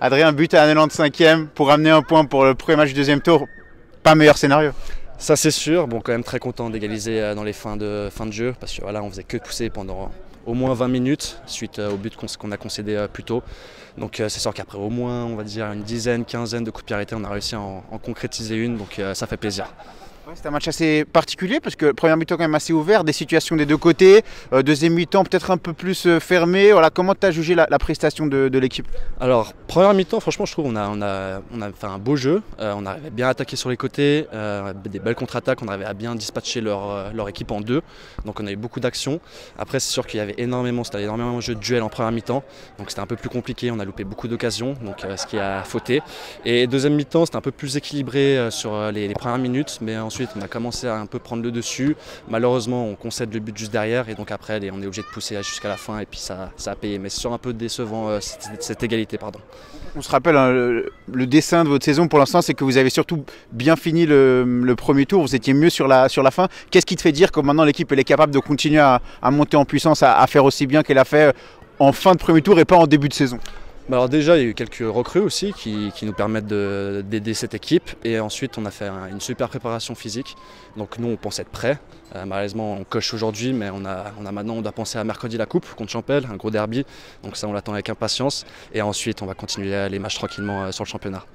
Adrien, but à la 95e pour amener un point pour le premier match du deuxième tour. Pas meilleur scénario. Ça c'est sûr, bon quand même très content d'égaliser dans les fins de jeu parce que voilà, on faisait que pousser pendant au moins 20 minutes suite au but qu'on a concédé plus tôt. Donc c'est sûr qu'après au moins on va dire une dizaine, quinzaine de coups de pied arrêtés, on a réussi à en concrétiser une, donc ça fait plaisir. Ouais, c'est un match assez particulier parce que première mi-temps quand même assez ouvert, des situations des deux côtés, deuxième mi-temps peut-être un peu plus fermé. Voilà, comment tu as jugé la prestation de l'équipe? Alors première mi-temps, franchement je trouve on a fait un beau jeu, on arrivait bien à attaquer sur les côtés, des belles contre-attaques, on arrivait à bien dispatcher leur équipe en deux, donc on a eu beaucoup d'actions. Après c'est sûr qu'il y avait énormément de jeux de duel en première mi-temps, donc c'était un peu plus compliqué, on a loupé beaucoup d'occasions, donc ce qui a fauté. Et deuxième mi-temps c'était un peu plus équilibré sur les premières minutes, mais ensuite on a commencé à un peu prendre le dessus. Malheureusement on concède le but juste derrière et donc après on est obligé de pousser jusqu'à la fin et puis ça a payé. Mais c'est sûr un peu décevant cette égalité. Pardon. On se rappelle, hein, le dessin de votre saison pour l'instant, c'est que vous avez surtout bien fini le premier tour, vous étiez mieux sur la fin. Qu'est-ce qui te fait dire que maintenant l'équipe elle est capable de continuer à monter en puissance, à faire aussi bien qu'elle a fait en fin de premier tour et pas en début de saison? Alors déjà, il y a eu quelques recrues aussi qui nous permettent d'aider cette équipe. Et ensuite, on a fait une super préparation physique. Donc nous, on pense être prêts. Malheureusement, on coche aujourd'hui, mais on doit penser à mercredi la coupe contre Champel, un gros derby. Donc ça, on l'attend avec impatience. Et ensuite, on va continuer les matchs tranquillement sur le championnat.